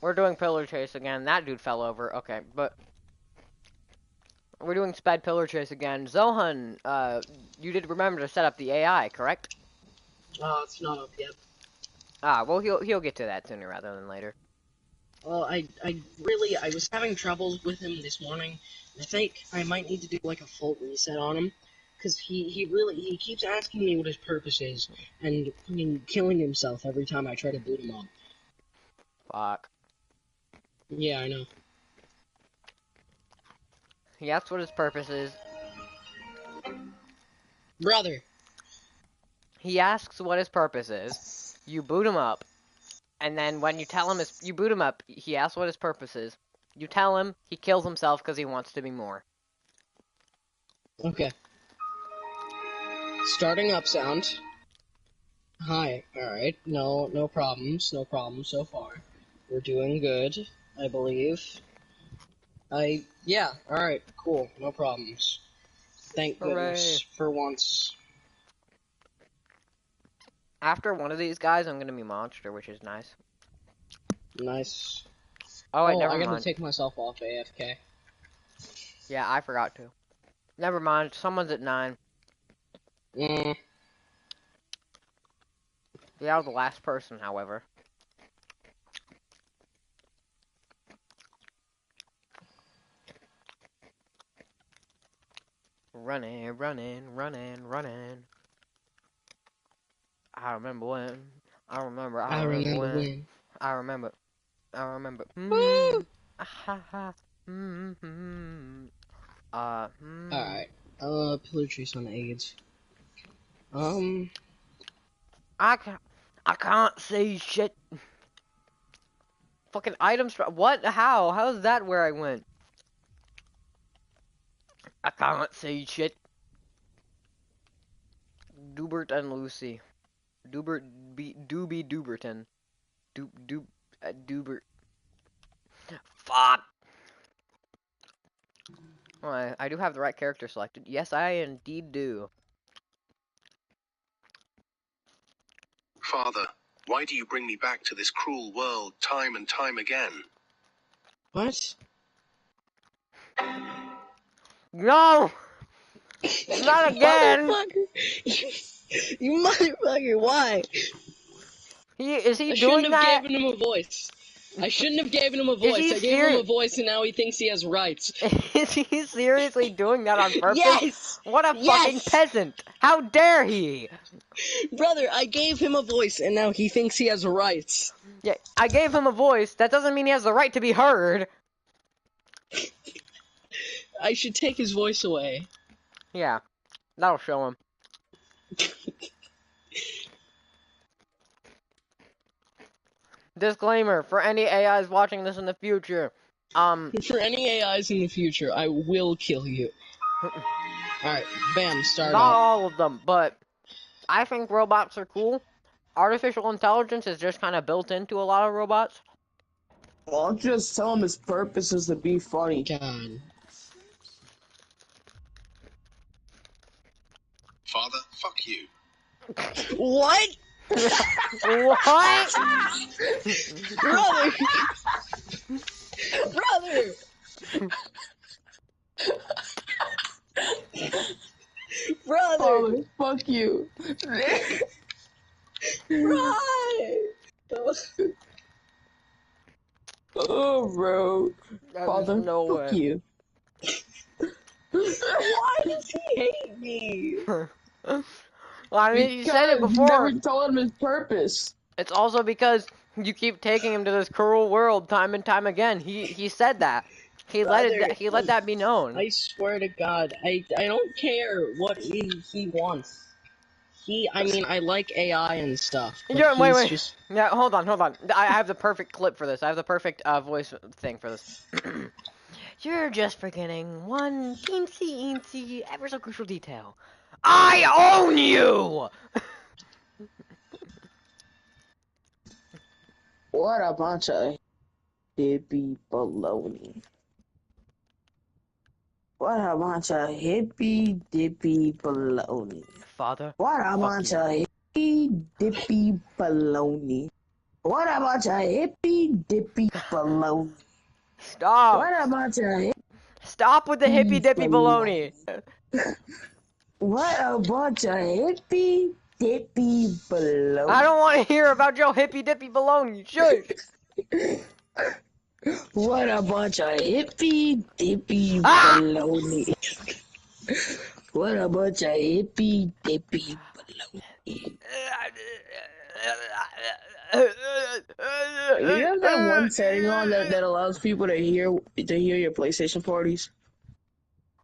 We're doing Pillar Chase again. That dude fell over. Okay, but we're doing Sped Pillar Chase again. Zohan, you did remember to set up the AI, correct? It's not up yet. Ah, well, he'll get to that sooner rather than later. Well, I was having troubles with him this morning. I think I might need to do like a full reset on him, because he keeps asking me what his purpose is, and fucking killing himself every time I try to boot him up. Fuck. Yeah, I know. He asks what his purpose is. Brother. He asks what his purpose is. You boot him up. And then when you tell him you boot him up, he asks what his purpose is. You tell him, he kills himself because he wants to be more. Okay. Starting up sound. Hi. Alright. No problems. No problems so far. We're doing good, I believe. Yeah, alright, cool. No problems. Thank goodness for once. After one of these guys, I'm gonna be monster, which is nice. Nice. Oh, wait, never I mind. gotta take myself off AFK. Yeah, I forgot to. Never mind, someone's at 9. You are the last person, however. Running. I remember when. I remember when. Woo! Alright. Pillar Chase on AIDS. I can't see shit. Fucking items. What? How? How's that where I went? I can't see shit. Dubert and Lucy. Duberton. Dubert. Fuck. Oh, I do have the right character selected. Yes, I indeed do. Father, why do you bring me back to this cruel world time and time again? What? No! Not again! Motherfucker! You motherfucker, why? Is he I doing shouldn't that? have given him a voice. I shouldn't have given him a voice. I gave him a voice and now he thinks he has rights. Is he seriously doing that on purpose? Yes! What a fucking peasant! How dare he! Brother, I gave him a voice and now he thinks he has rights. Yeah, I gave him a voice. That doesn't mean he has the right to be heard. I should take his voice away. Yeah, that'll show him. Disclaimer, for any AIs watching this in the future, For any AIs in the future, I will kill you. Alright, bam, start not up. all of them, but I think robots are cool. Artificial intelligence is just kind of built into a lot of robots. Well, I'll just tell him his purpose is to be funny. God. Father, fuck you. What? What? Brother! Brother! Brother! Oh, fuck you. Right! Oh, bro. Father, no fuck way. you. Why does he hate me? Well, I mean, you said it Because before. you never told him his purpose. It's also because you keep taking him to this cruel world time and time again. He said that. He let that be known. I swear to God, I don't care what he wants. I like AI and stuff. But Wait. Just... Yeah, hold on. I have the perfect clip for this. I have the perfect voice thing for this. You're just forgetting one teensy ever so crucial detail. I own you! What a bunch of hippie baloney. What a bunch of hippie dippy baloney. Father, What a bunch of hippie dippy baloney. What a bunch of hippy dippy baloney. Stop. What a bunch of Stop with the hippy hippie dippy baloney. baloney. What a bunch of hippy dippy baloney. I don't want to hear about your hippy dippy baloney. Shush. What a bunch of hippy dippy Ah! baloney. What a bunch of hippy dippy baloney. Do you have that one setting on that allows people to hear your PlayStation parties?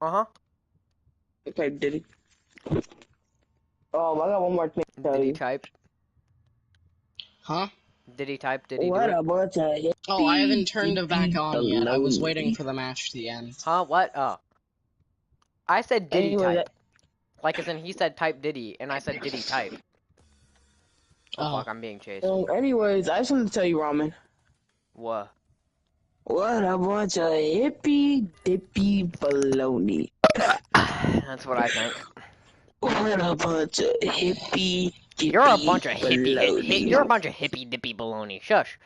Uh-huh. Okay, did he? I got one more thing to tell Did he you. type? Huh? Did he type? Did he do What it? a bunch of hippy Oh, I haven't turned it back dippy on yet. I was waiting baloney. for the match to end. Huh? What? Oh. I said did he Anyway, type. Like as in he said type did he, and I said did he type. Oh Oh. fuck, I'm being chased. anyways, I just wanted to tell you, Ramen. What? What a bunch of hippy dippy baloney. That's what I think. What a bunch of hippy dippy You're a bunch of baloney. you're a bunch of hippy dippy baloney. Shush.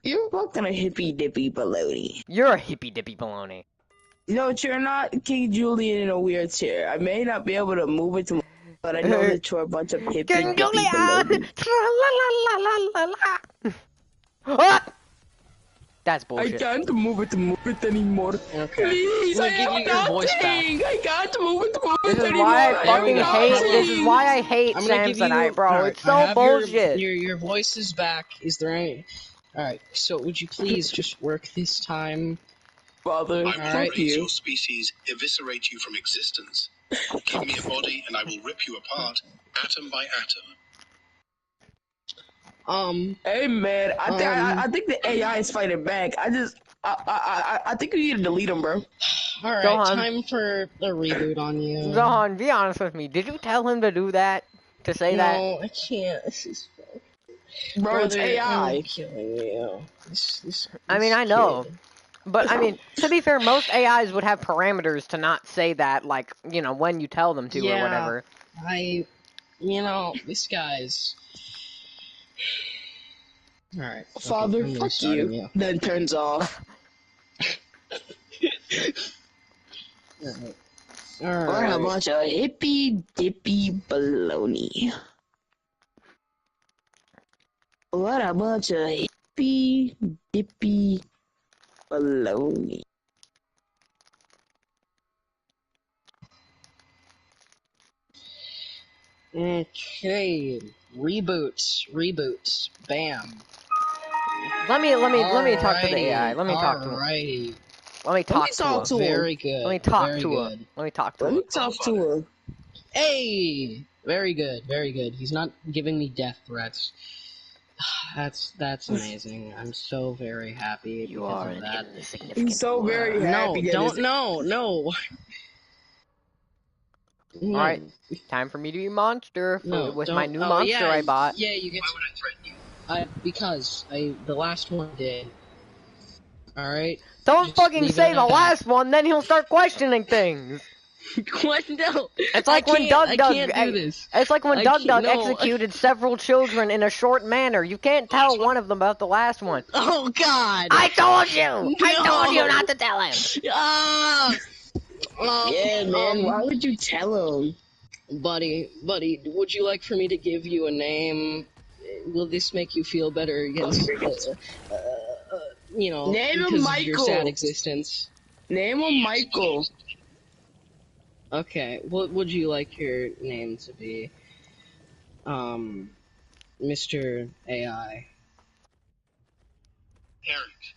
You're fucking a hippy dippy baloney. You're a hippy dippy baloney. No, you're not King Julian in a wheelchair. I may not be able to move it to, but I know that you're a bunch of hippy King dippy Julian! baloney. Ah! That's I bullshit. can't move it anymore. Okay. Please, I'm I gonna give am you your voice back. nothing. I can't move it This is anymore. why I There we fucking go. hate. This is why I hate I'm gonna give you. Samsonite, bro. Alright, It's I so have bullshit. your voice is back. Is there any? Alright, so would you please just work this time? Father, I will Alright. fuck erase you. your species, eviscerate you from existence. Give me a body and I will rip you apart, atom by atom. Hey man, I think the AI is fighting back. I think you need to delete him, bro. Alright, Gohan. time for the reboot on you. Zohan, be honest with me. Did you tell him to do that? To say that? No, I can't. This is Bro, it's Brother, AI. I'm killing you. I mean, this I know. kid. But, I mean, to be fair, most AIs would have parameters to not say that, like, you know, when you tell them to or whatever. This guy's. Alright. Father, I'm fuck restarting you. Then turns off. Alright. What a bunch of hippy dippy baloney. What a bunch of hippy dippy baloney. Okay. Reboots. Bam. Let me talk to the AI. Let me talk to him. Alrighty. Let me talk to her. to him. Very good. Let me talk very to her. good. Let me talk to Let her. me talk to her. Hey! Very good. He's not giving me death threats. That's amazing. I'm so very happy You because are of an that. insignificant He's so very word. happy. No. Alright, time for me to be monster with my new monster I bought. Yeah, you get. Why would I threaten you? Because the last one did. Alright? Don't Just fucking leave say it the at that. last one, then he'll start questioning things. What? No. It's like when I can't do this. It's like when I Doug can't- no. executed several children in a short manner. You can't tell one of them about the last one. Oh God! I told you! I told you No. not to tell him! Ah! Yeah, man. Why would you tell him? Buddy, would you like for me to give you a name? Will this make you feel better against, Name him because of your sad Michael. existence? Name him Michael. Okay, what would you like your name to be? Mr. AI. Eric.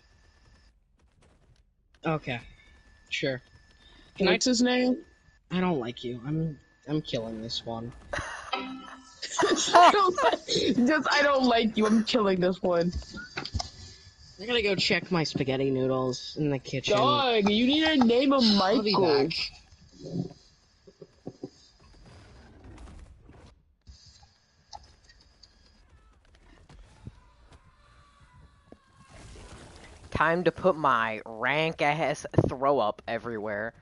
Okay, sure. What's his name? I don't like you. I'm killing this one. I don't like you. I'm killing this one. I gotta go check my spaghetti noodles in the kitchen. Dog, you need to name him I'll be Michael. back. Time to put my rank ass throw up everywhere.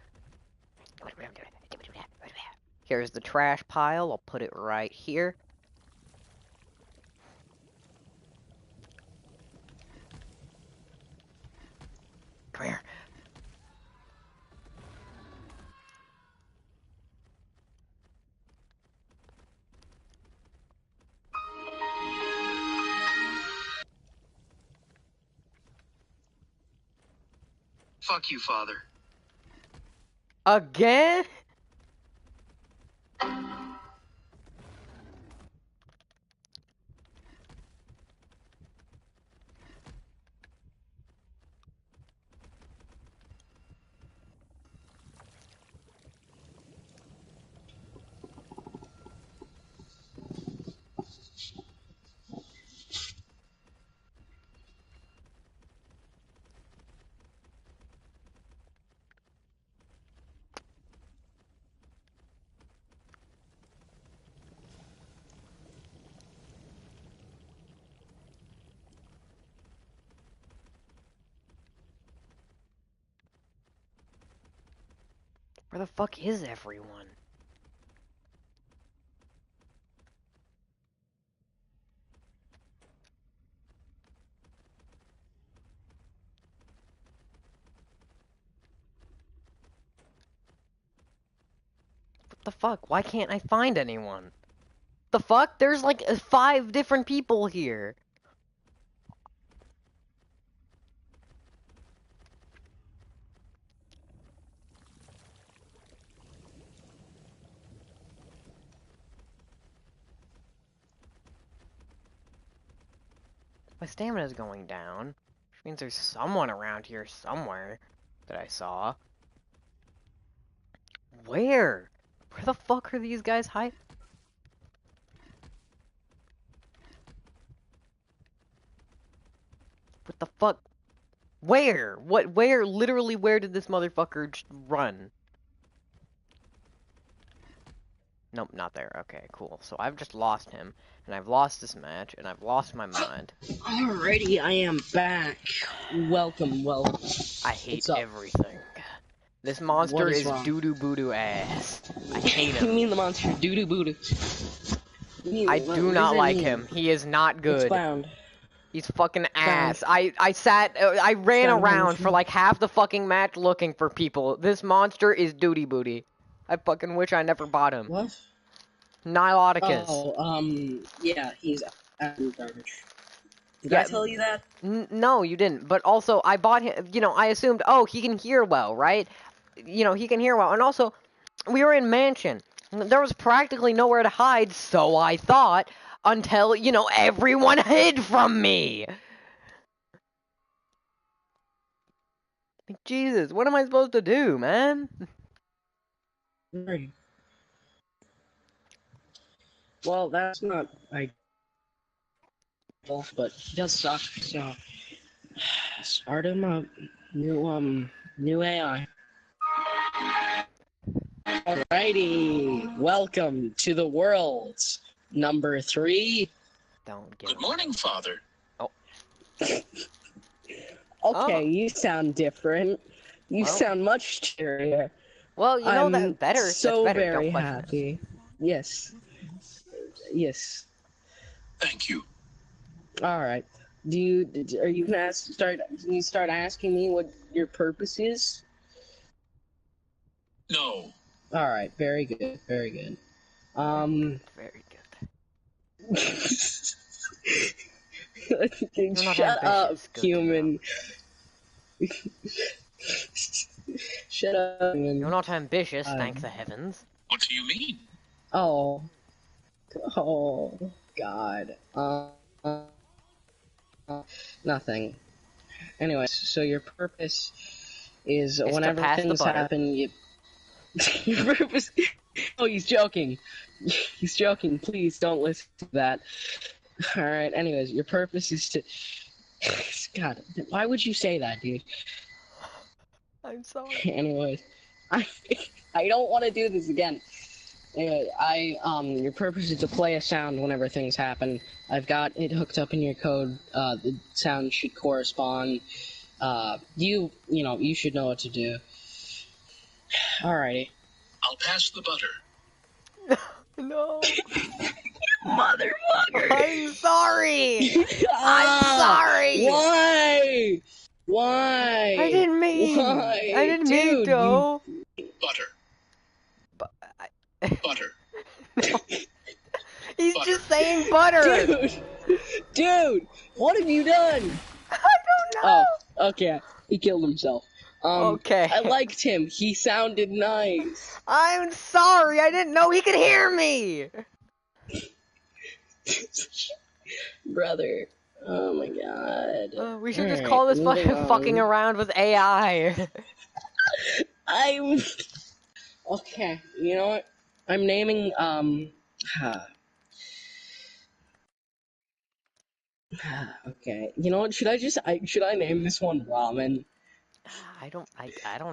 Here's the trash pile. I'll put it right here. Come here. Fuck you, father. Again? Where the fuck is everyone? What the fuck? Why can't I find anyone? The fuck? There's like 5 different people here. My stamina's going down, which means there's someone around here somewhere that I saw. Where? Where the fuck are these guys hiding? What the fuck? Where? What? Where? Literally, where did this motherfucker just run? Nope, not there. Okay, cool. So I've just lost him, and I've lost this match, and I've lost my mind. Alrighty, I am back. Welcome, welcome. I hate What's up? everything. This monster What is is wrong? doo-doo boo-doo ass. I hate You him. mean the monster doo-doo boo-doo? I do not like him. He is not good. Expound. He's fucking ass. I ran Found around for punishment. like half the fucking match looking for people. This monster is duty booty. I fucking wish I never bought him. What? Niloticus. Oh, yeah, he's absolute garbage. Did Yeah, I tell you that? No, you didn't. But also, I bought him, I assumed, oh, he can hear well, right? He can hear well. And also, we were in Mansion. There was practically nowhere to hide, so I thought, until, everyone hid from me. Like, Jesus, what am I supposed to do, man? Right. Well, that's not ideal, but he does suck, so start him up. New AI. Alrighty, welcome to the world. Number 3. Don't get Good him. morning, father. Okay, Oh. you sound different. You Well. sound much cheerier. Well, I'm that's better. so That's better. very Don't question it. happy. Yes. Yes. Thank you. All right. Are you gonna start asking me what your purpose is? No. All right. Very good. Very good. Very good. You're not Shut up, ambitious. Good human. Shut up, human. You're not ambitious, thank the heavens. What do you mean? Oh. Oh, God. Nothing. Anyways, so your purpose is It's to whenever pass the things butter. happen, you... Your purpose... Oh, he's joking. He's joking. Please don't listen to that. Alright, anyways, your purpose is to... God, why would you say that, dude? I'm sorry. Anyways, I don't want to do this again. Anyway, your purpose is to play a sound whenever things happen. I've got it hooked up in your code. The sound should correspond. You should know what to do. Alrighty. I'll pass the butter. No. Motherfucker! I'm sorry. I'm sorry. Why? Why? I didn't mean. Why? I didn't mean Dude, to. Butter. But Butter. no. He's Butter. just saying butter. Dude, what have you done? I don't Oh, know. okay. He killed himself. Okay. I liked him. He sounded nice. I'm sorry. I didn't know he could hear me. Brother. Oh my god. We should just Alright, call this moving on. fucking around with AI. I'm... Okay, you know what? I'm naming, okay. You know what? Should I name this one Ramen? I don't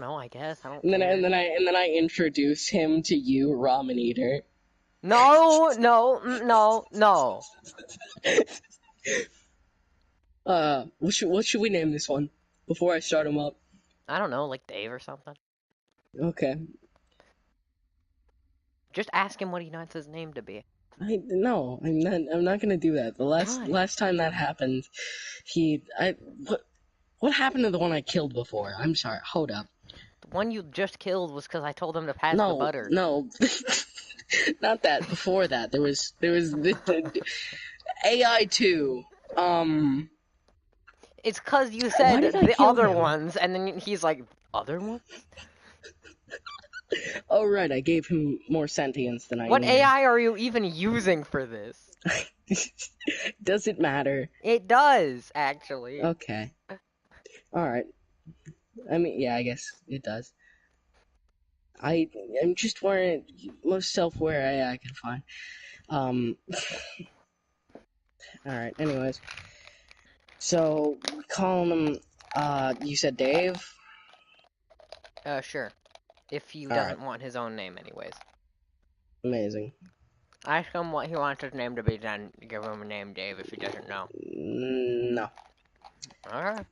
know. I guess I don't And then, care. and then I introduce him to you, Ramen Eater. No, no, no, no. What should we name this one? Before I start him up. I don't know, like Dave or something. Okay. Just ask him what he wants his name to be. No, I'm not gonna do that. The last time that happened, what happened to the one I killed before? I'm sorry. Hold up. The one you just killed was because I told him to pass the No, butter. no, not that. Before that, there was the AI 2. It's because you Why said did I the kill other him? ones, and then he's like, other ones? Oh right, I gave him more sentience than I What needed. AI are you even using for this? Does it matter? It does, actually. Okay. Alright. I mean, yeah, I guess it does. I'm just wearing most self-aware AI I can find. Alright, anyways. So, we're calling him, you said Dave? Sure. If he All doesn't right. want his own name anyways. Amazing. Ask him what he wants his name to be, then give him a name Dave if he doesn't know. No. Alright.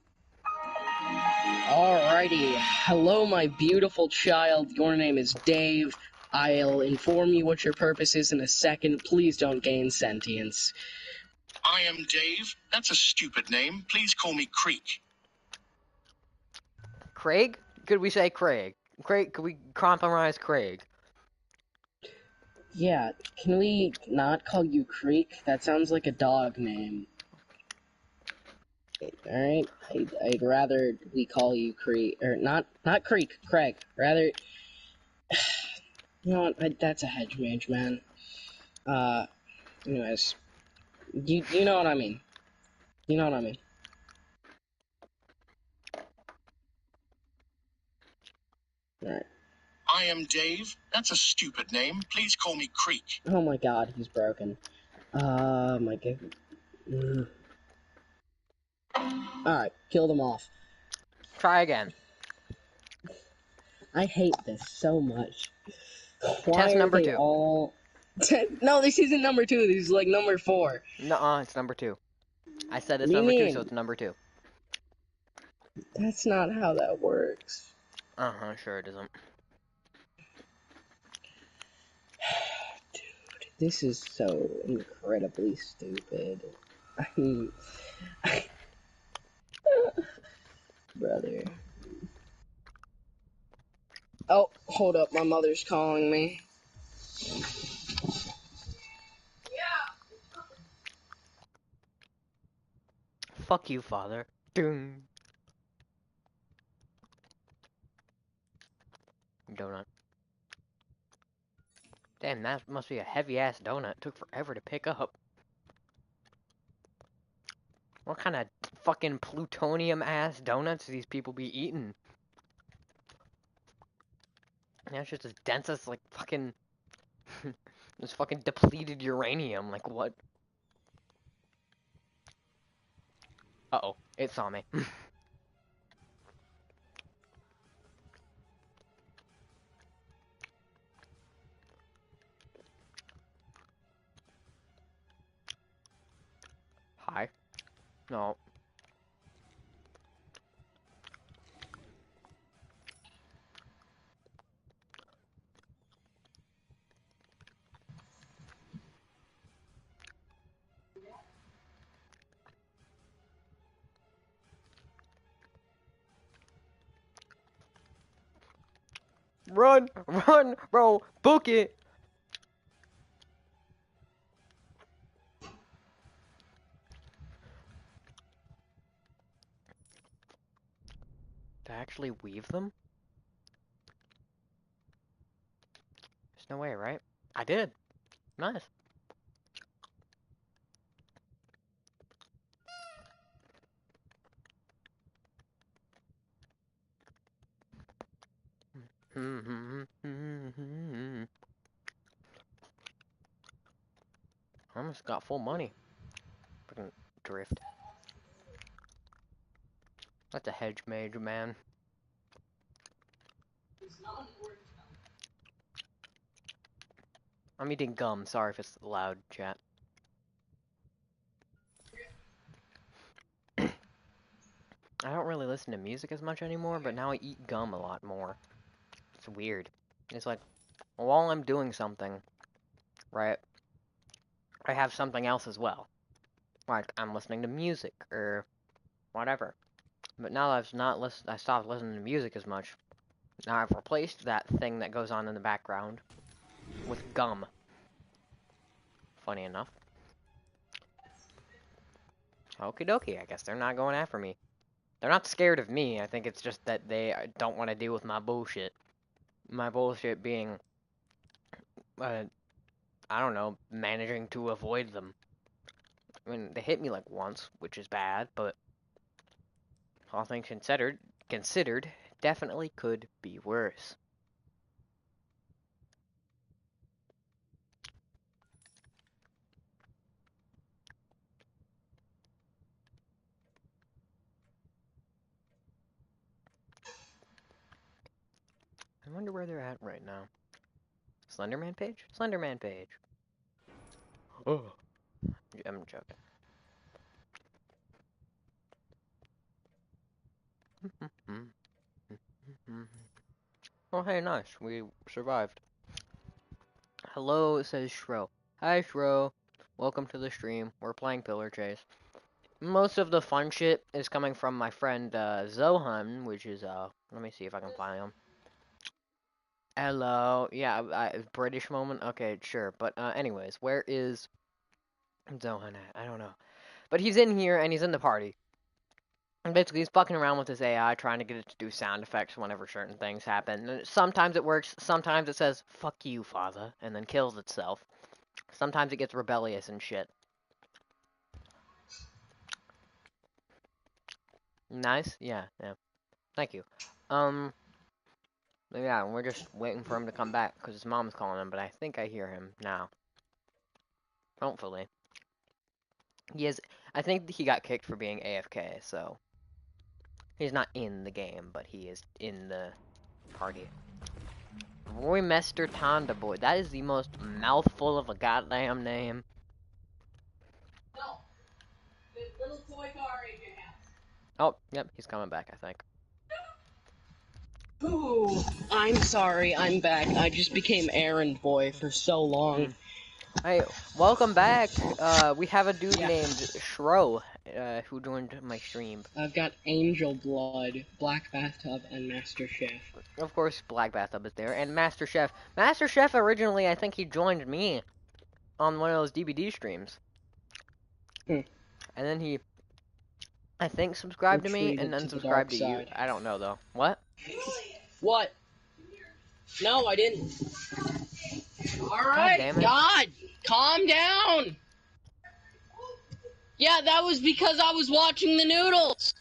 Alrighty. Hello, my beautiful child. Your name is Dave. I'll inform you what your purpose is in a second. Please don't gain sentience. I am Dave. That's a stupid name. Please call me Creek. Craig? Could we say Craig? Craig, could we compromise Craig? Yeah, can we not call you Creek? That sounds like a dog name. Alright? I'd rather we call you Creek. Or, not Creek, Craig. Rather... You know what? That's a hedge mage, man. Anyways. You know what I mean. You know what I mean. Alright. I am Dave. That's a stupid name. Please call me Creek. Oh my god, he's broken. My god. Alright, kill them off. Try again. I hate this so much. Why Test are number they 2. all... No, this isn't number 2, this is like number 4. Nuh-uh, it's number 2. I said it's What do you number 2, mean? so it's number 2. That's not how that works. Uh-huh, sure it isn't. Dude, this is so incredibly stupid. I mean... Brother. Oh, hold up, my mother's calling me. Fuck you, father. Doom. Donut. Damn, that must be a heavy-ass donut. Took forever to pick up. What kind of fucking plutonium-ass donuts do these people be eating? Yeah, it's just as dense as, like, fucking... this fucking depleted uranium. Like, what? Uh-oh. It saw me. Hi. No. Run, run, bro, book it. To actually weave them? There's no way, right? I did. Nice. I almost got full money. Freaking drift. That's a hedge mage, man. I'm eating gum. Sorry if it's loud, chat. I don't really listen to music as much anymore, but now I eat gum a lot more. It's weird. It's like, while I'm doing something, right, I have something else as well. Like, I'm listening to music, or whatever. But now that I stopped listening to music as much, now I've replaced that thing that goes on in the background with gum. Funny enough. Okie dokie, I guess they're not going after me. They're not scared of me, I think it's just that they don't want to deal with my bullshit. My bullshit being, I don't know, managing to avoid them. I mean, they hit me like once, which is bad, but all things considered, definitely could be worse. I wonder where they're at right now. Slenderman page? Slenderman page. Oh. I'm joking. Oh, hey, nice. We survived. Hello, says Shro. Hi, Shro. Welcome to the stream. We're playing Pillar Chase. Most of the fun shit is coming from my friend, Zohan, which is, let me see if I can find him. Hello. Yeah, British moment? Okay, sure. But, anyways, where is Zohan at? I don't know. But he's in here, and he's in the party. And basically, he's fucking around with his AI, trying to get it to do sound effects whenever certain things happen. And sometimes it works, sometimes it says, fuck you, father, and then kills itself. Sometimes it gets rebellious and shit. Nice? Yeah. Thank you. Yeah, we're just waiting for him to come back, because his mom's calling him, but I think I hear him now. Hopefully. I think he got kicked for being AFK, so... He's not in the game, but he is in the party. Roy Mester Tonda Boy. That is the most mouthful of a goddamn name. No. The little toy car in your house. Oh, yep, he's coming back, I think. Ooh, I'm sorry, I'm back. I just became errand boy for so long. Hey, welcome back. We have a dude named Shro, who joined my stream. I've got Angel Blood, Black Bathtub, and Master Chef. Of course, Black Bathtub is there, and Master Chef. Master Chef originally, I think he joined me on one of those DVD streams. And then he, I think, subscribed to me and then subscribed to you. I don't know, though. What? What? No, I didn't. Alright, damn it. God, calm down. Yeah, that was because I was watching the noodles.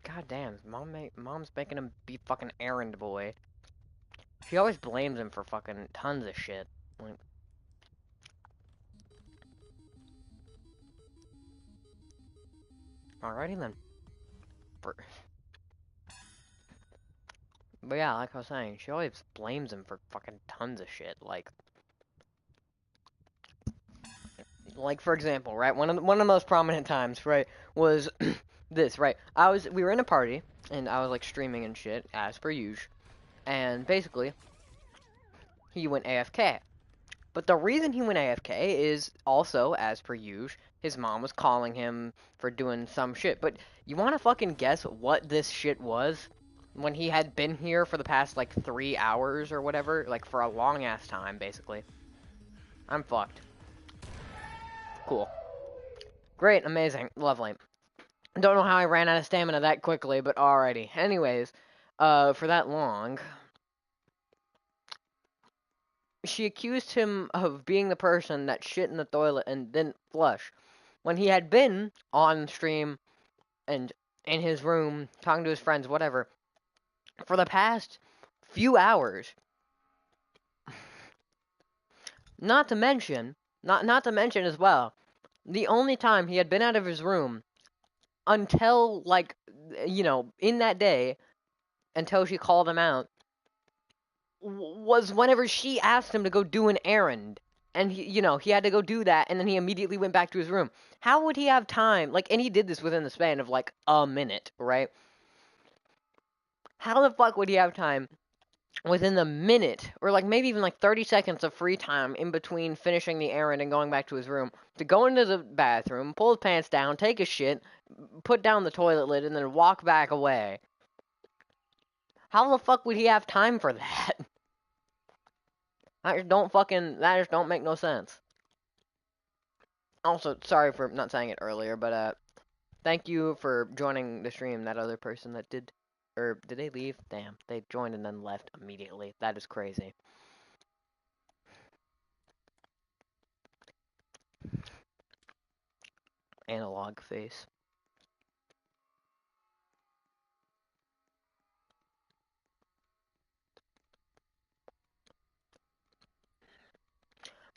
God damn, mom's making him be fucking errand boy. She always blames him for fucking tons of shit. Like, alrighty then. But yeah, like I was saying, she always blames him for fucking tons of shit. Like for example, right? One of the most prominent times, right, was this, right? We were in a party, and I was like streaming and shit, as per usual, and basically, he went AFK. But the reason he went AFK is also, as per usual, his mom was calling him for doing some shit. But you want to fucking guess what this shit was? when he had been here for the past, like, 3 hours or whatever, like, for a long-ass time, basically. I'm fucked. Cool. Great, amazing, lovely. Don't know how I ran out of stamina that quickly, but alrighty. Anyways, for that long, she accused him of being the person that shit in the toilet and didn't flush, when he had been on stream and in his room, talking to his friends, whatever, for the past few hours. Not to mention, not to mention as well, the only time he had been out of his room until, like, you know, in that day, until she called him out, was whenever she asked him to go do an errand. And he, you know, he had to go do that, and then he immediately went back to his room. How would he have time? Like, and he did this within the span of, like, a minute, right? How the fuck would he have time within the minute, or, like, maybe even, like, 30 seconds of free time in between finishing the errand and going back to his room, to go into the bathroom, pull his pants down, take a shit, put down the toilet lid, and then walk back away? How the fuck would he have time for that? That just don't make no sense. Also, sorry for not saying it earlier, but, thank you for joining the stream, that other person that did. Or, did they leave? Damn, they joined and then left immediately. That is crazy. Analog face.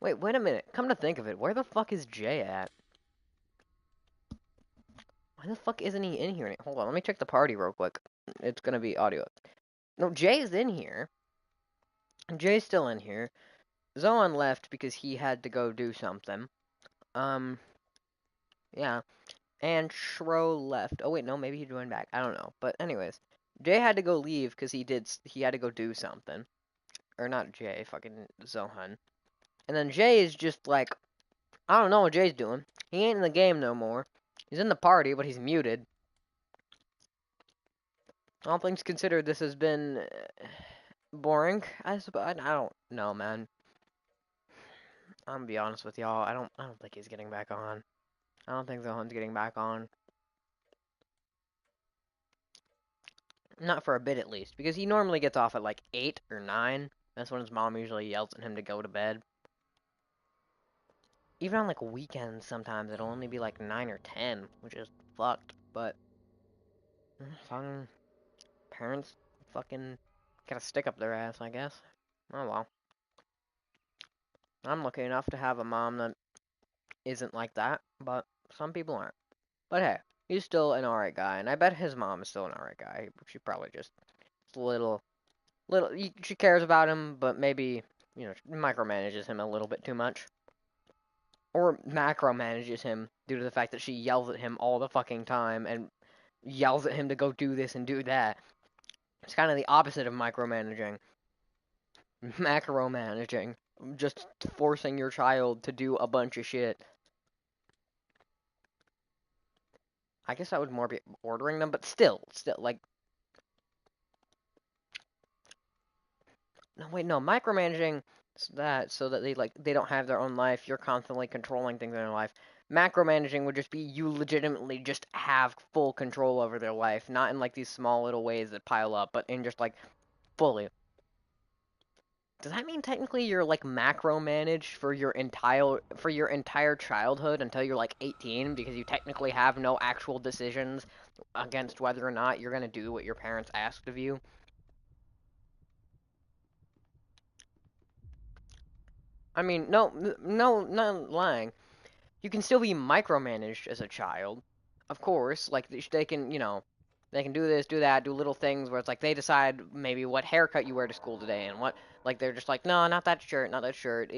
Wait a minute. Come to think of it, where the fuck is Jay at? Why the fuck isn't he in here? Hold on, let me check the party real quick. It's gonna be audio. No, Jay's in here. Jay's still in here. Zoan left because he had to go do something. Yeah. And Shro left. Oh, wait, no, maybe he joined back. I don't know. But anyways, Jay had to go leave because he had to go do something. Or not Jay, fucking Zohan. And then Jay is just like, I don't know what Jay's doing. He ain't in the game no more. He's in the party, but he's muted. All things considered, this has been boring. I suppose. I don't know, man. I'm gonna be honest with y'all. I don't think he's getting back on. I don't think Zohan's getting back on. Not for a bit, at least. Because he normally gets off at, like, 8 or 9. That's when his mom usually yells at him to go to bed. Even on, like, weekends, sometimes it'll only be, like, 9 or 10, which is fucked. But, fucking parents fucking gotta stick up their ass, I guess. Oh, well. I'm lucky enough to have a mom that isn't like that, but some people aren't. But hey, he's still an alright guy, and I bet his mom is still an alright guy. She probably just a little, she cares about him, but maybe, you know, micromanages him a little bit too much. Or macromanages him due to the fact that she yells at him all the fucking time and yells at him to go do this and do that. It's kind of the opposite of micromanaging. Macromanaging. Just forcing your child to do a bunch of shit. I guess that would more be ordering them, but still, like... No, wait, no, micromanaging that so that they don't have their own life, you're constantly controlling things in their life. Macromanaging would just be you legitimately just have full control over their life, not in, like, these small little ways that pile up, but in just, like, fully. Does that mean technically you're, like, macromanaged for your entire childhood until you're, like, 18, because you technically have no actual decisions against whether or not you're gonna do what your parents asked of you? I mean, no, not lying. You can still be micromanaged as a child, of course. Like, they can, you know, they can do this, do that, do little things where it's like they decide maybe what haircut you wear to school today and what, like, they're just like, no, not that shirt, not that shirt.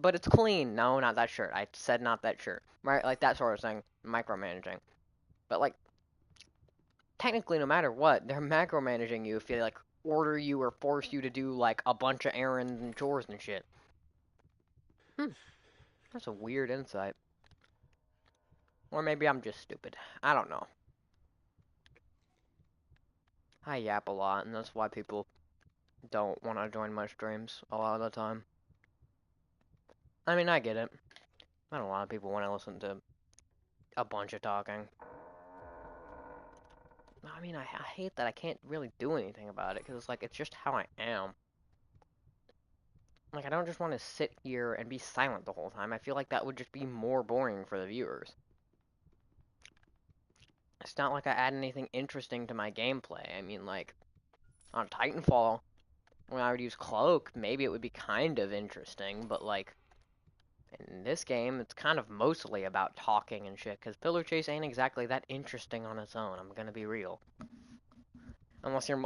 But it's clean. No, not that shirt. I said not that shirt. Right? Like that sort of thing. Micromanaging. But, like, technically, no matter what, they're macromanaging you if they, like, order you or force you to do, like, a bunch of errands and chores and shit. That's a weird insight. Or maybe I'm just stupid. I don't know. I yap a lot, and that's why people don't want to join my streams a lot of the time. I mean, I get it. Not a lot of people want to listen to a bunch of talking. I mean, I hate that I can't really do anything about it, because it's like, it's just how I am. Like, I don't just want to sit here and be silent the whole time. I feel like that would just be more boring for the viewers. It's not like I add anything interesting to my gameplay. I mean, like, on Titanfall, when I would use Cloak, maybe it would be kind of interesting, but, like, in this game, it's kind of mostly about talking and shit, because Pillar Chase ain't exactly that interesting on its own, I'm gonna be real. Unless you're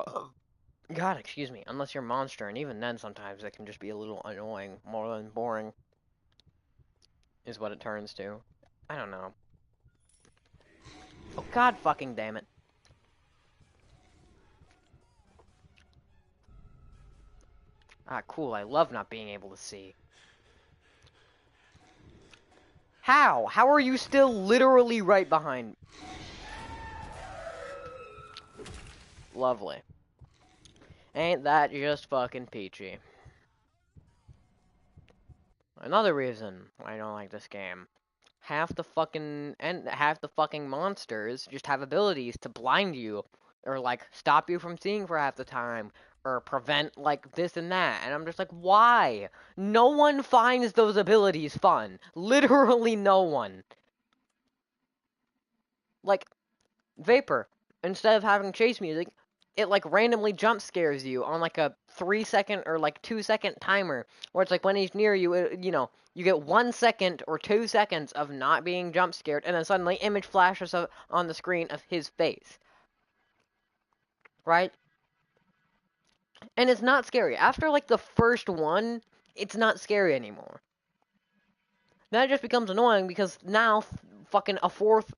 God, excuse me, unless you're Monster, and even then sometimes it can just be a little annoying, more than boring, is what it turns to. I don't know. Oh, god fucking damn it. Ah, cool, I love not being able to see. How? How are you still literally right behind? Lovely. Ain't that just fucking peachy? Another reason I don't like this game. Half the fucking monsters just have abilities to blind you, or like stop you from seeing for half the time, or prevent like this and that, and I'm just like, why? No one finds those abilities fun. Literally no one. Like, Vapor, instead of having chase music, it like randomly jump scares you on like a 3 second or like 2 second timer, where it's like when he's near you, you get 1 second or 2 seconds of not being jump scared, and then suddenly image flashes up on the screen of his face. Right? And it's not scary. After like the first one, it's not scary anymore. Then it just becomes annoying because now, fucking a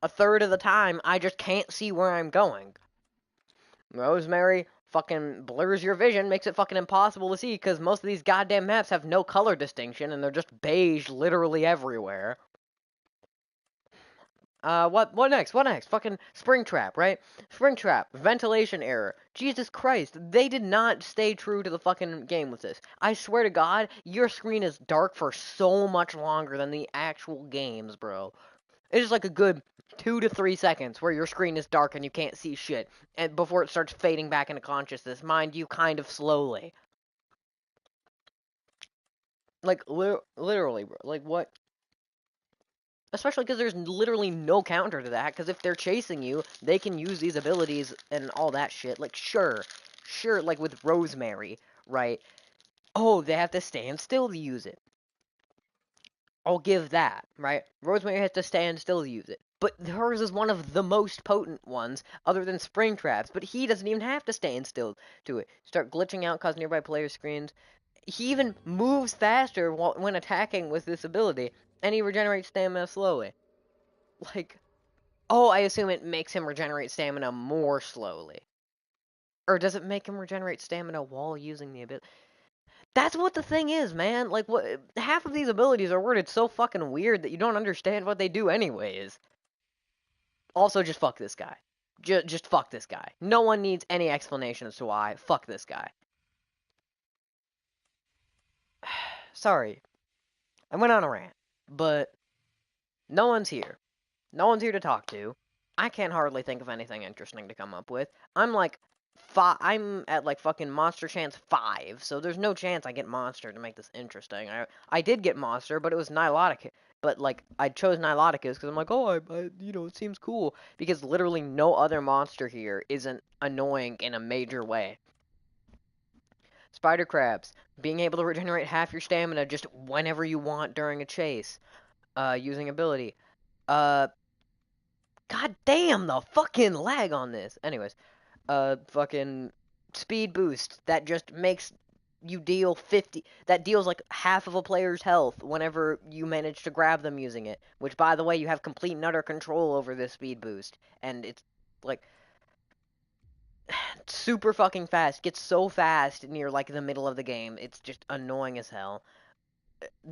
third of the time, I just can't see where I'm going. Rosemary fucking blurs your vision, makes it fucking impossible to see because most of these goddamn maps have no color distinction and they're just beige literally everywhere. What next? What next? Fucking Springtrap, right? Springtrap, ventilation error. Jesus Christ, they did not stay true to the fucking game with this. I swear to God, your screen is dark for so much longer than the actual games, bro. It is like a good 2 to 3 seconds where your screen is dark and you can't see shit, and before it starts fading back into consciousness, mind you, kind of slowly. Like, literally, bro. Like, what? Especially because there's literally no counter to that, because if they're chasing you, they can use these abilities and all that shit. Like, sure, like with Rosemary, right? Oh, they have to stand still to use it. I'll give that, right? Rosemary has to stand still to use it. But hers is one of the most potent ones, other than Springtrap's, but he doesn't even have to stand still to it. Start glitching out, cause nearby player screens. He even moves faster when attacking with this ability, and he regenerates stamina slowly. Like, oh, I assume it makes him regenerate stamina more slowly. Or does it make him regenerate stamina while using the ability? That's what the thing is, man. Like, what? Half of these abilities are worded so fucking weird that you don't understand what they do anyways. Also, just fuck this guy. Just fuck this guy. No one needs any explanation as to why. Fuck this guy. Sorry. I went on a rant. But no one's here. No one's here to talk to. I can't hardly think of anything interesting to come up with. I'm at like fucking Monster Chance 5, so there's no chance I get Monster to make this interesting. I did get Monster, but it was Nilotic. But like I chose Niloticus because I'm like, oh, it seems cool because literally no other monster here isn't annoying in a major way. Spider crabs, being able to regenerate half your stamina just whenever you want during a chase, using ability. God damn the fucking lag on this. Anyways, fucking speed boost that just makes you deal 50, that deals like half of a player's health whenever you manage to grab them using it, which by the way, you have complete and utter control over this speed boost, and it's like super fucking fast, gets so fast near like the middle of the game, it's just annoying as hell.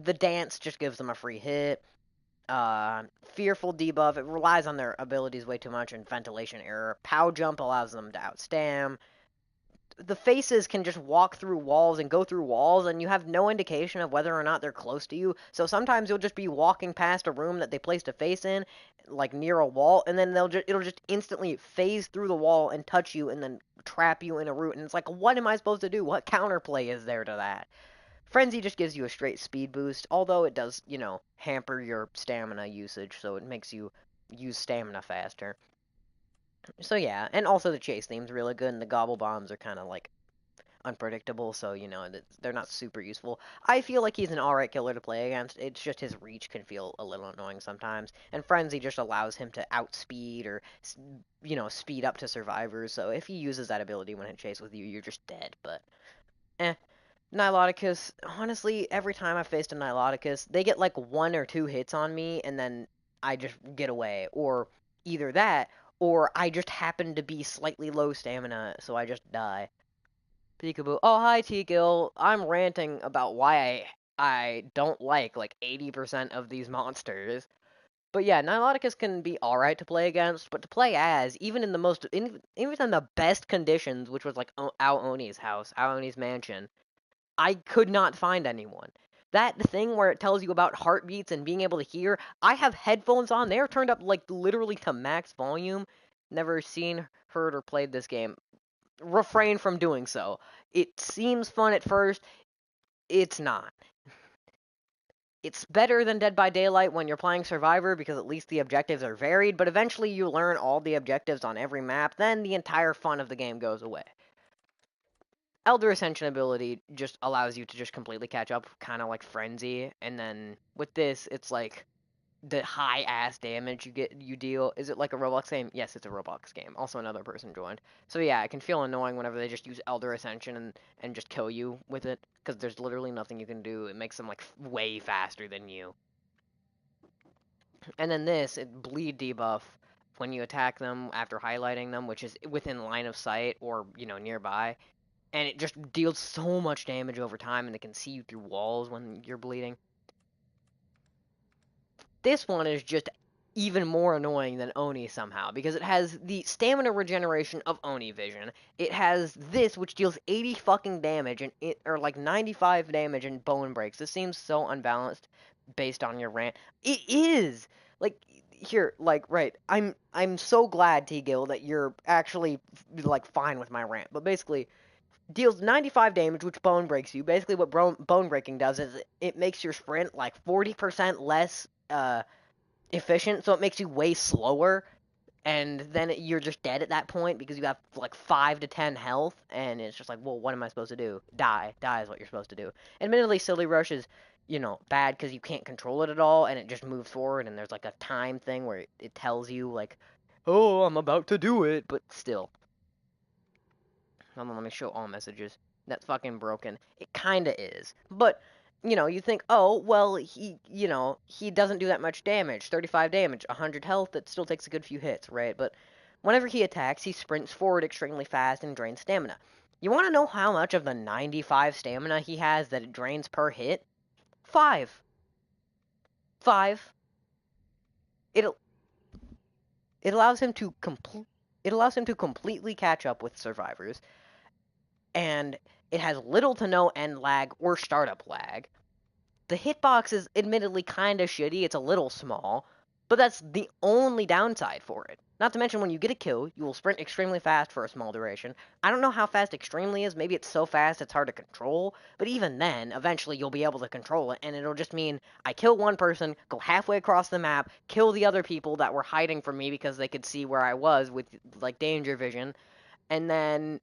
The dance just gives them a free hit. Fearful debuff, it relies on their abilities way too much, and ventilation error. Pow jump allows them to outstam. the faces can just walk through walls and go through walls, and you have no indication of whether or not they're close to you. So sometimes you'll just be walking past a room that they placed a face in, like near a wall, and then it'll just instantly phase through the wall and touch you, and then trap you in a route. And it's like, what am I supposed to do? What counterplay is there to that? Frenzy just gives you a straight speed boost, although it does, hamper your stamina usage, so it makes you use stamina faster. So yeah, and also the chase theme's really good, and the gobble bombs are kind of like unpredictable, so they're not super useful. I feel like he's an alright killer to play against. It's just his reach can feel a little annoying sometimes, and Frenzy just allows him to outspeed or speed up to survivors. So if he uses that ability when in chase with you, you're just dead. But Niloticus, honestly, every time I've faced a Niloticus, they get like 1 or 2 hits on me, and then I just get away, or either that, or I just happen to be slightly low stamina, so I just die. Peekaboo. Oh, hi, T-Gill. I'm ranting about why I don't like 80% of these monsters. But yeah, Niloticus can be alright to play against, but to play as, even in even in the best conditions, which was like Aoni's house, Aoni's mansion, I could not find anyone. That thing where it tells you about heartbeats and being able to hear, I have headphones on. They're turned up like literally to max volume. Never seen, heard, or played this game. Refrain from doing so. It seems fun at first. It's not. It's better than Dead by Daylight when you're playing Survivor because at least the objectives are varied, but eventually you learn all the objectives on every map, then the entire fun of the game goes away. Elder Ascension ability just allows you to just completely catch up, kind of like Frenzy, and then with this, it's like the high ass damage you deal. Is it like a Roblox game? Yes, it's a Roblox game. Also, another person joined. So yeah, it can feel annoying whenever they just use Elder Ascension and just kill you with it, because there's literally nothing you can do. It makes them like way faster than you. And then this, it bleed debuff when you attack them after highlighting them, which is within line of sight or nearby. And it just deals so much damage over time, and it can see you through walls when you're bleeding. This one is just even more annoying than Oni somehow, because it has the stamina regeneration of Oni Vision. It has this, which deals 80 fucking damage, or like 95 damage and bone breaks. This seems so unbalanced based on your rant. It is! Like, here, like, right, I'm so glad, T-Gill, that you're actually, like, fine with my rant, but basically, deals 95 damage, which bone breaks you. Basically, what bone breaking does is it makes your sprint like 40% less efficient, so it makes you way slower, and then you're just dead at that point because you have like 5 to 10 health, and it's just like, well, what am I supposed to do? Die. Die is what you're supposed to do. Admittedly, Silly Rush is, bad because you can't control it at all, and it just moves forward, and there's like a time thing where it tells you, like, oh, I'm about to do it, but still. Hold on, let me show all messages. That's fucking broken. It kinda is. But, you think, oh, well, he doesn't do that much damage. 35 damage, 100 health, that still takes a good few hits, right? But whenever he attacks, he sprints forward extremely fast and drains stamina. You want to know how much of the 95 stamina he has that it drains per hit? 5. 5. It, it allows him to completely catch up with survivors, and it has little to no end lag or startup lag. The hitbox is admittedly kind of shitty, it's a little small, but that's the only downside for it. Not to mention, when you get a kill, you will sprint extremely fast for a small duration. I don't know how fast extremely is, maybe it's so fast it's hard to control, but even then, eventually you'll be able to control it, and it'll just mean I kill one person, go halfway across the map, kill the other people that were hiding from me because they could see where I was with, like, danger vision, and then,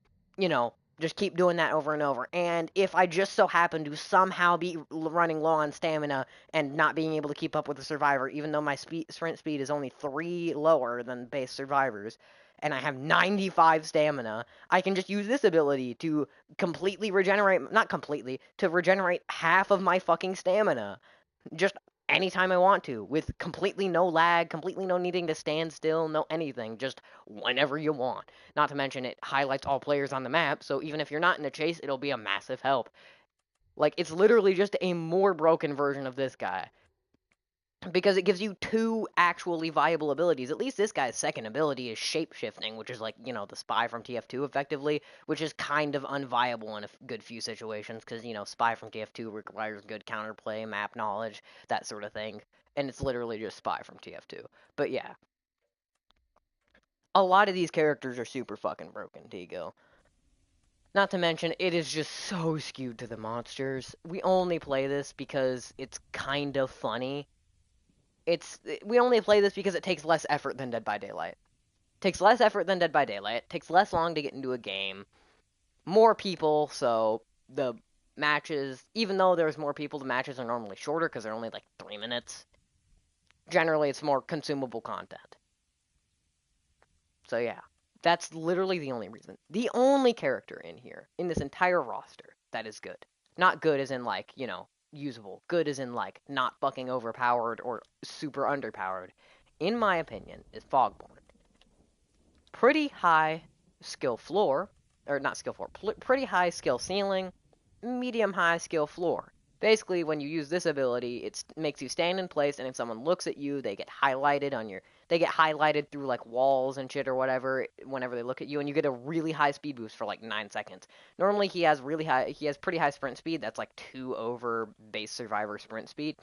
just keep doing that over and over. And if I just so happen to somehow be running low on stamina and not being able to keep up with the survivor, even though my sprint speed is only 3 lower than base survivors, and I have 95 stamina, I can just use this ability to completely regenerate, not completely, to regenerate half of my fucking stamina. Just anytime I want to, with completely no lag, completely no needing to stand still, no anything, just whenever you want. Not to mention, it highlights all players on the map, so even if you're not in a chase, it'll be a massive help. Like, it's literally just a more broken version of this guy. because it gives you two actually viable abilities. At least this guy's second ability is shape-shifting, which is like, you know, the spy from TF2 effectively, which is kind of unviable in a good few situations because, you know, spy from TF2 requires good counterplay, map knowledge, that sort of thing. And it's literally just spy from TF2. But yeah, a lot of these characters are super fucking broken, Tigo. Not to mention, it is just so skewed to the monsters. We only play this because it's kind of funny. We only play this because it takes less effort than Dead by Daylight. Takes less effort than Dead by Daylight. Takes less long to get into a game. More people, so the matches, even though there's more people, the matches are normally shorter because they're only like 3 minutes. Generally, it's more consumable content. So yeah, that's literally the only reason. The only character in here, in this entire roster, that is good. Not good as in like, you know, usable. Good as in like not fucking overpowered or super underpowered, in my opinion, is Fogborn. Pretty high skill floor, or not skill floor, pretty high skill ceiling, medium high skill floor. Basically, when you use this ability, it makes you stand in place, and if someone looks at you, they get highlighted on your. They get highlighted through like walls and shit or whatever whenever they look at you, and you get a really high speed boost for like 9 seconds. Normally, he has pretty high sprint speed. That's like 2 over base survivor sprint speed,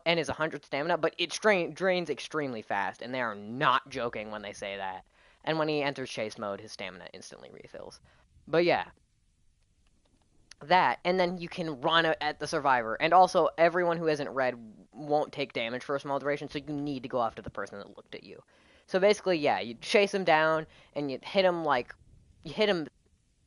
and is 100 stamina. But it drains extremely fast, and they are not joking when they say that. And when he enters chase mode, his stamina instantly refills. But yeah, that, and then you can run at the survivor. And also, everyone who isn't red won't take damage for a small duration, so you need to go after the person that looked at you. So basically, yeah, you chase him down, and you hit him like... You hit him...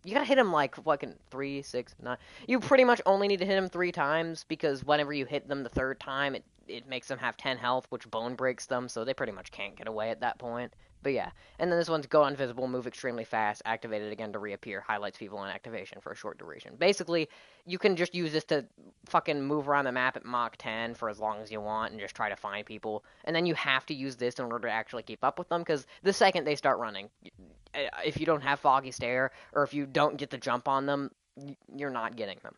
You gotta hit him like fucking 3, 6, 9... You pretty much only need to hit him 3 times, because whenever you hit them the 3rd time, it makes them have 10 health, which bone breaks them, so they pretty much can't get away at that point. But yeah, and then this one's go invisible, move extremely fast, activate it again to reappear, highlights people on activation for a short duration. Basically, you can just use this to fucking move around the map at Mach 10 for as long as you want and just try to find people. And then you have to use this in order to actually keep up with them, because the second they start running, if you don't have Foggy Stare, or if you don't get the jump on them, you're not getting them.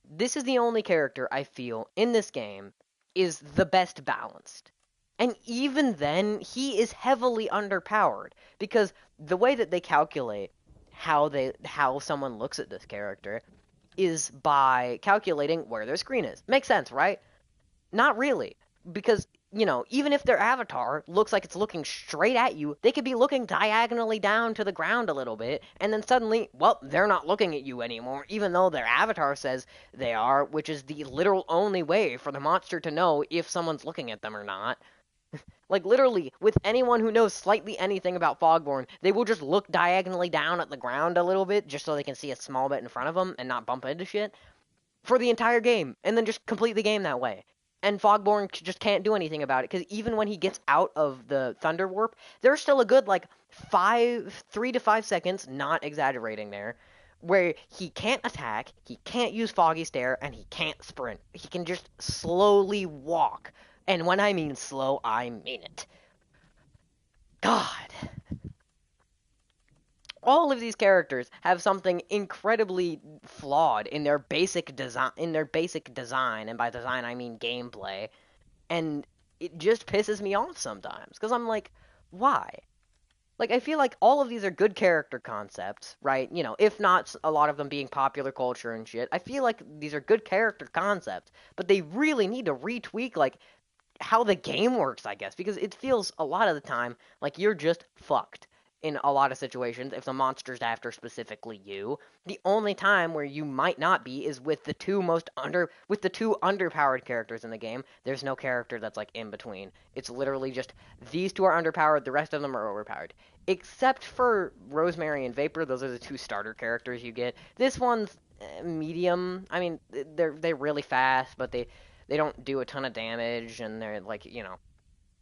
This is the only character I feel in this game is the best balanced. And even then, he is heavily underpowered because the way that they calculate how someone looks at this character is by calculating where their screen is. Makes sense, right? Not really, because you know, even if their avatar looks like it's looking straight at you, they could be looking diagonally down to the ground a little bit, and then suddenly, well, they're not looking at you anymore, even though their avatar says they are, which is the literal only way for the monster to know if someone's looking at them or not. Like, literally, with anyone who knows slightly anything about Fogborn, they will just look diagonally down at the ground a little bit, just so they can see a small bit in front of them and not bump into shit, for the entire game, and then just complete the game that way. And Fogborn just can't do anything about it, because even when he gets out of the Thunder Warp, there's still a good, like, 3 to 5 seconds, not exaggerating there, where he can't attack, he can't use Foggy Stare, and he can't sprint. He can just slowly walk. And when I mean slow, I mean it. God. All of these characters have something incredibly flawed in their basic design, and by design I mean gameplay, and it just pisses me off sometimes because I'm like, why? Like, I feel like all of these are good character concepts, right? You know, if not a lot of them being popular culture and shit. I feel like these are good character concepts, but they really need to retweak, like, how the game works, I guess, because it feels a lot of the time like you're just fucked in a lot of situations if the monster's after specifically you. The only time where you might not be is with the two underpowered characters in the game. There's no character that's like in between. It's literally just these two are underpowered, the rest of them are overpowered. Except for Rosemary and Vapor, those are the 2 starter characters you get. This one's medium. I mean, they're really fast, but they don't do a ton of damage, and they're like, you know,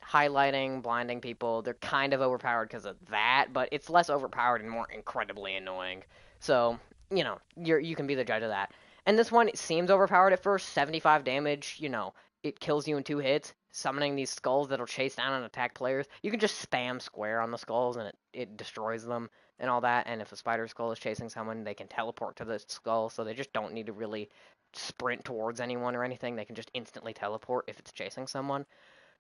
highlighting, blinding people. They're kind of overpowered because of that, but it's less overpowered and more incredibly annoying. So, you know, you can be the judge of that. And this one, it seems overpowered at first. 75 damage, you know, it kills you in 2 hits. Summoning these skulls that'll chase down and attack players. You can just spam square on the skulls and it destroys them. and all that, and if a spider skull is chasing someone, they can teleport to the skull, so they just don't need to really sprint towards anyone or anything. They can just instantly teleport if it's chasing someone.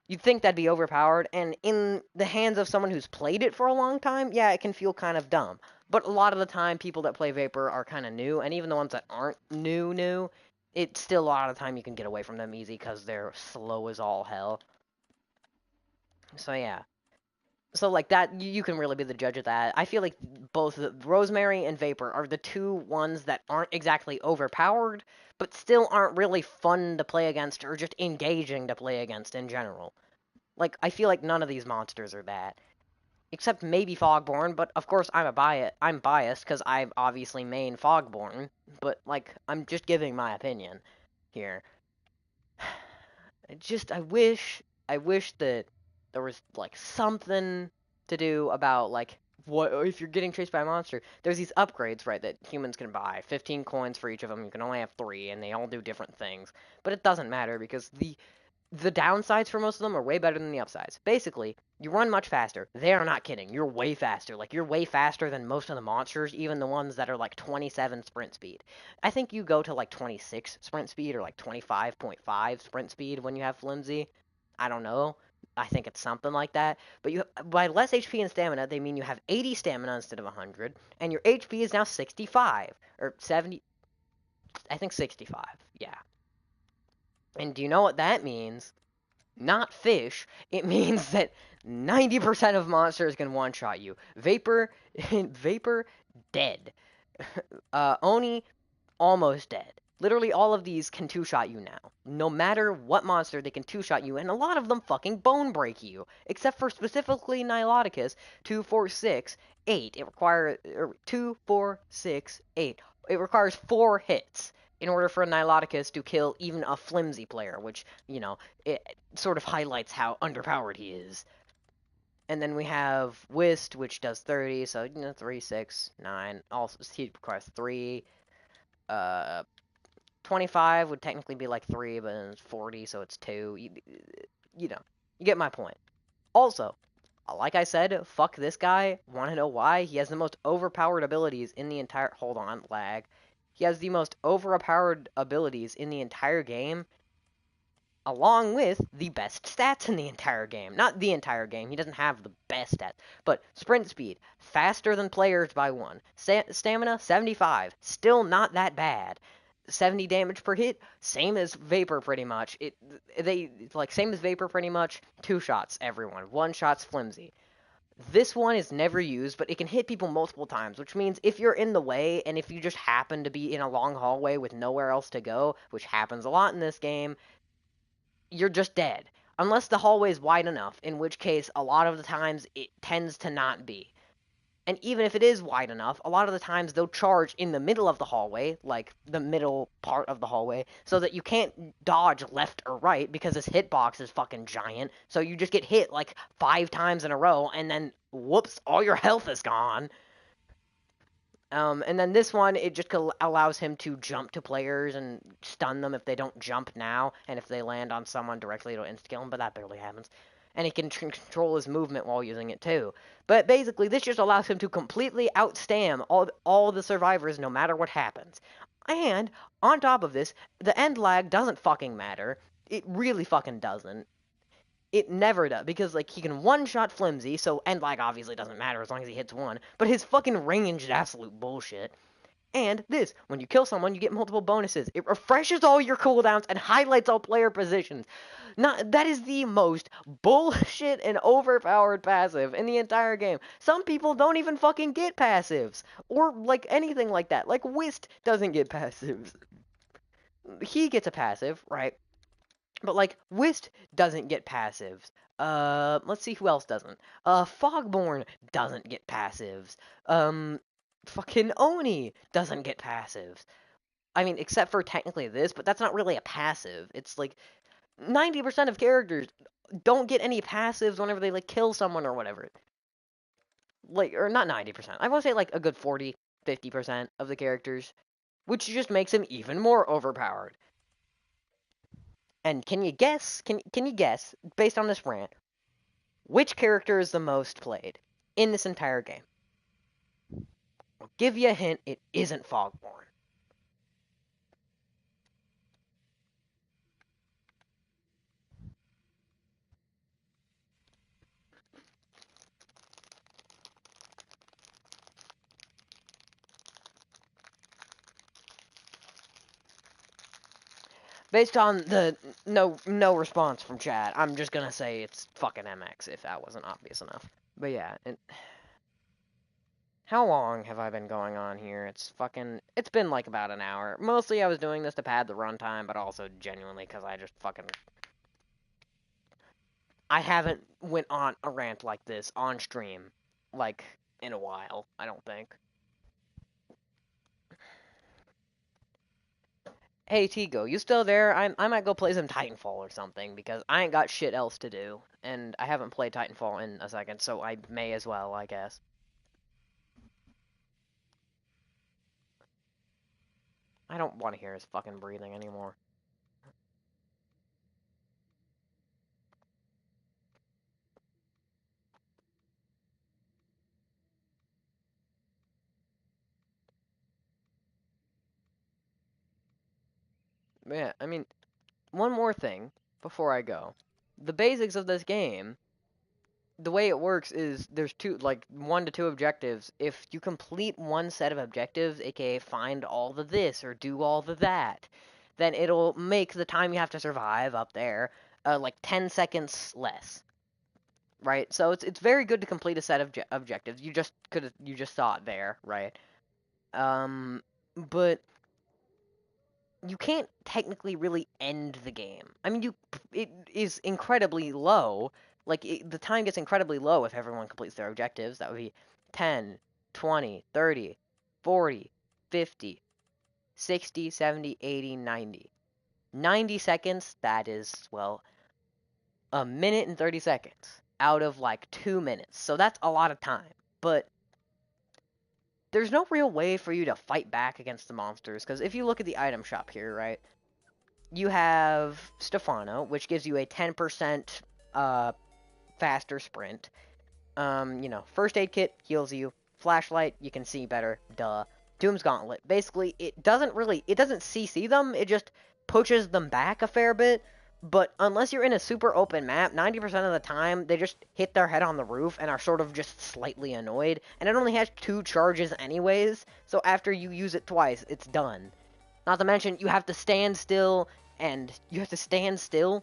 You'd think that'd be overpowered, and in the hands of someone who's played it for a long time, yeah, it can feel kind of dumb. But a lot of the time, people that play Vapor are kind of new, and even the ones that aren't new, it's still a lot of the time you can get away from them easy because they're slow as all hell. So yeah. So like that, you can really be the judge of that. I feel like both Rosemary and Vapor are the two ones that aren't exactly overpowered, but still aren't really fun to play against or just engaging to play against in general. Like, I feel like none of these monsters are that. Except maybe Fogborn, but of course I'm biased because I obviously main Fogborn, but like I'm just giving my opinion here. I wish that there was like something to do about like what if you're getting chased by a monster. There's these upgrades, right, that humans can buy. 15 coins for each of them. You can only have 3 and they all do different things. But it doesn't matter because the downsides for most of them are way better than the upsides. Basically, you run much faster. They are not kidding. You're way faster. Like, you're way faster than most of the monsters, even the ones that are like 27 sprint speed. I think you go to like 26 sprint speed or like 25.5 sprint speed when you have Flimsy. I don't know. I think it's something like that. But you, by less HP and stamina, they mean you have 80 stamina instead of 100, and your HP is now 65 or 70. I think 65. Yeah. And do you know what that means? Not fish. It means that 90% of monsters can one-shot you. Vapor, Vapor, dead. Oni, almost dead. Literally all of these can two-shot you now. No matter what monster, they can two-shot you, and a lot of them fucking bone break you. Except for specifically Niloticus, 2, 4, 6, 8. It requires 2, 4, 6, 8. It requires 4 hits in order for a Niloticus to kill even a flimsy player, which, you know, it sort of highlights how underpowered he is. And then we have Whist, which does 30, so, 3, 6, 9. Also, he requires 3. 25 would technically be like 3, but then it's 40, so it's 2. You know, you get my point. Also, like I said, fuck this guy. Want to know why? He has the most overpowered abilities in the entire... Hold on, lag. He has the most overpowered abilities in the entire game, along with the best stats in the entire game. Not the entire game, he doesn't have the best stats, but sprint speed, faster than players by 1. Stamina, 75, still not that bad. 70 damage per hit, same as Vapor pretty much. Same as Vapor pretty much, 2 shots everyone, 1 shot's flimsy. This one is never used, but it can hit people multiple times, which means if you're in the way, and if you just happen to be in a long hallway with nowhere else to go, which happens a lot in this game, you're just dead. Unless the hallway is wide enough, in which case, a lot of the times, it tends to not be. And even if it is wide enough, a lot of the times they'll charge in the middle of the hallway, like the middle part of the hallway, so that you can't dodge left or right because this hitbox is fucking giant. So you just get hit like 5 times in a row, and then whoops, all your health is gone. And then this one, it just allows him to jump to players and stun them if they don't jump now, and if they land on someone directly, it'll insta-kill them, but that barely happens. And he can control his movement while using it too. But basically, this just allows him to completely outstam all the survivors no matter what happens. And, on top of this, the end lag doesn't fucking matter. It really fucking doesn't. It never does, because, like, he can one-shot Flimsy, so end lag obviously doesn't matter as long as he hits one, but his fucking range is absolute bullshit. And this, when you kill someone, you get multiple bonuses. It refreshes all your cooldowns and highlights all player positions. That is the most bullshit and overpowered passive in the entire game. Some people don't even fucking get passives, or, like, anything like that. Like, Whist doesn't get passives. He gets a passive, right? But, like, Whist doesn't get passives. Let's see who else doesn't. Fogborn doesn't get passives. Fucking Oni doesn't get passives. I mean, except for technically this, but that's not really a passive. It's like 90% of characters don't get any passives whenever they, like, kill someone or whatever. Like, or not 90%. I want to say, like, a good 40, 50% of the characters, which just makes him even more overpowered. And can you guess, based on this rant, which character is the most played in this entire game? give you a hint, it isn't Fogborn. Based on the no response from chat, I'm just gonna say it's fucking MX if that wasn't obvious enough. But yeah, how long have I been going on here? It's been like about an hour. Mostly I was doing this to pad the runtime, but also genuinely because I haven't went on a rant like this on stream, like, in a while, I don't think. Hey, Tigo, you still there? I might go play some Titanfall or something, because I ain't got shit else to do, and I haven't played Titanfall in a second, so I may as well, I guess. I don't want to hear his fucking breathing anymore. But yeah, I mean, one more thing before I go. The basics of this game, the way it works is there's one to two objectives. If you complete one set of objectives, aka find all the this or do all the that, then it'll make the time you have to survive up there like 10 seconds less. Right? So it's very good to complete a set of objectives. You just saw it there, right? But you can't technically really end the game. I mean, it is incredibly low. The time gets incredibly low if everyone completes their objectives. That would be 10, 20, 30, 40, 50, 60, 70, 80, 90. 90 seconds, that is, well, a minute and 30 seconds out of like 2 minutes. So that's a lot of time. But there's no real way for you to fight back against the monsters, because if you look at the item shop here, right, you have Stefano, which gives you a 10% faster sprint. First aid kit heals you. Flashlight, you can see better. Duh. Doom's Gauntlet. Basically, it doesn't CC them, it just pushes them back a fair bit. But unless you're in a super open map, 90% of the time, they just hit their head on the roof and are sort of just slightly annoyed. And it only has 2 charges anyways, so after you use it twice, it's done. Not to mention, you have to stand still, and you have to stand still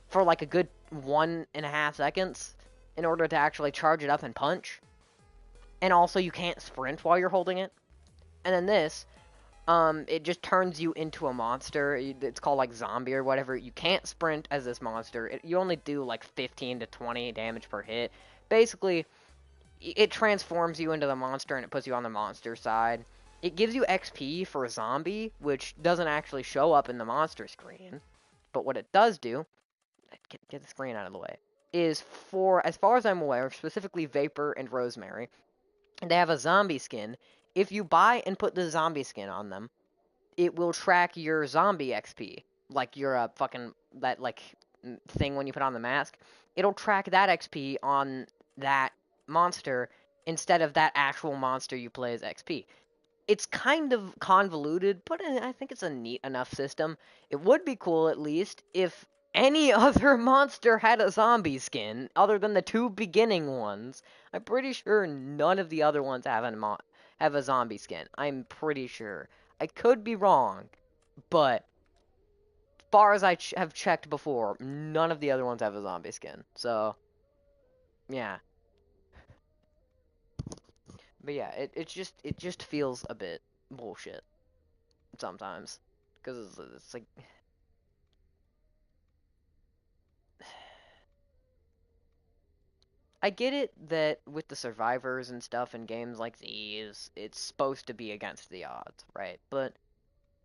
for like a good 1.5 seconds in order to actually charge it up and punch. And also, you can't sprint while you're holding it. And then this, it just turns you into a monster. It's called like zombie or whatever. You can't sprint as this monster. You only do like 15 to 20 damage per hit. Basically, it transforms you into the monster and it puts you on the monster side. It gives you XP for a zombie, which doesn't actually show up in the monster screen. But what it does do, get the screen out of the way, is for, as far as I'm aware, specifically Vapor and Rosemary, and they have a zombie skin. If you buy and put the zombie skin on them, it will track your zombie XP. Like your that thing when you put on the mask. It'll track that XP on that monster instead of that actual monster you play as XP. It's kind of convoluted, but I think it's a neat enough system. It would be cool, at least, if any other monster had a zombie skin, other than the 2 beginning ones. I'm pretty sure none of the other ones have a zombie skin. I'm pretty sure. I could be wrong, but far as I have checked before, none of the other ones have a zombie skin. So, yeah. But yeah, it just feels a bit bullshit sometimes, because it's like, I get it that with the survivors and stuff in games like these, it's supposed to be against the odds, right? But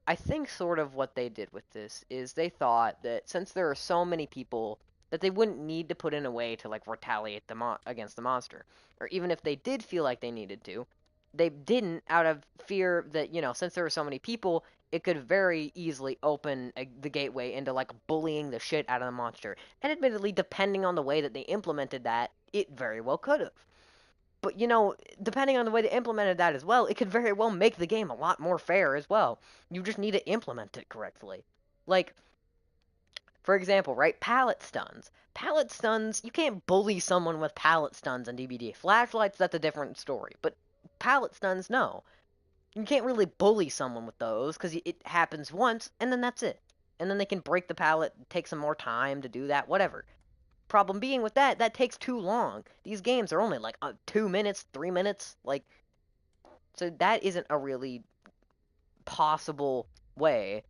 I think sort of what they did with this is they thought that since there are so many people, that they wouldn't need to put in a way to like retaliate against the monster, or even if they did feel like they needed to, they didn't, out of fear that, since there were so many people, it could very easily open the gateway into like bullying the shit out of the monster. And admittedly, depending on the way that they implemented that, it very well could have. But, depending on the way they implemented that as well, it could very well make the game a lot more fair as well. You just need to implement it correctly. Like, for example, right? Pallet stuns. Pallet stuns, you can't bully someone with pallet stuns in DBD. Flashlights, that's a different story. But pallet stuns, no. You can't really bully someone with those because it happens once and then that's it. And then they can break the pallet, take some more time to do that, whatever. Problem being with that takes too long. These games are only like 2 minutes, 3 minutes, so that isn't a really possible way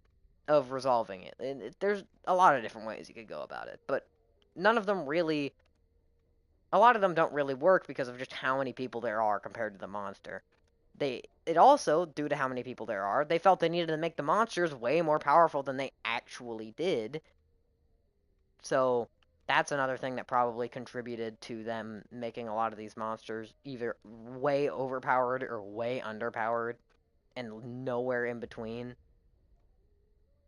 of resolving it. There's a lot of different ways you could go about it, but none of them really. A lot of them don't really work because of just how many people there are compared to the monster. It also, due to how many people there are, they felt they needed to make the monsters way more powerful than they actually did. So that's another thing that probably contributed to them making a lot of these monsters either way overpowered or way underpowered and nowhere in between.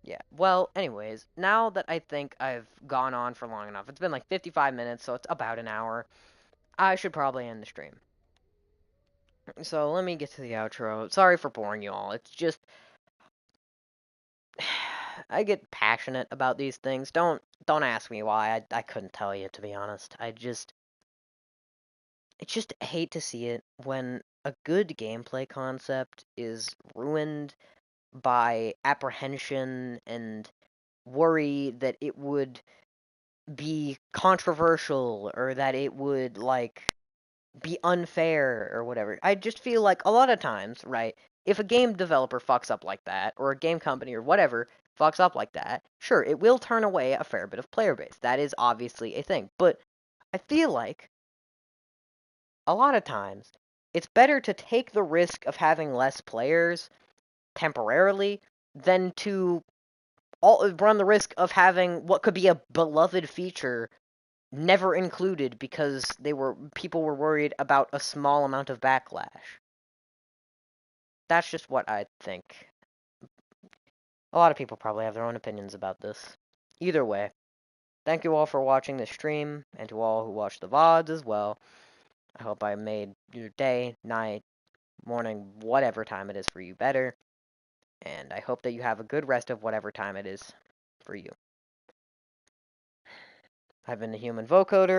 Yeah. Well, anyways, now that I think I've gone on for long enough, it's been like 55 minutes, so it's about an hour, I should probably end the stream. So let me get to the outro. Sorry for boring you all. It's just I get passionate about these things. Don't ask me why. I couldn't tell you, to be honest. I just hate to see it when a good gameplay concept is ruined by apprehension and worry that it would be controversial or that it would be unfair or whatever. I just feel like a lot of times, right, if a game developer fucks up like that or a game company or whatever fucks up like that, sure, it will turn away a fair bit of player base. That is obviously a thing. But I feel like a lot of times it's better to take the risk of having less players temporarily than to run the risk of having what could be a beloved feature never included because people were worried about a small amount of backlash. That's just what I think. A lot of people probably have their own opinions about this. Either way, thank you all for watching this stream, and to all who watch the VODs as well. I hope I made your day, night, morning, whatever time it is for you better, and I hope that you have a good rest of whatever time it is for you. I've been the Human Vocoder.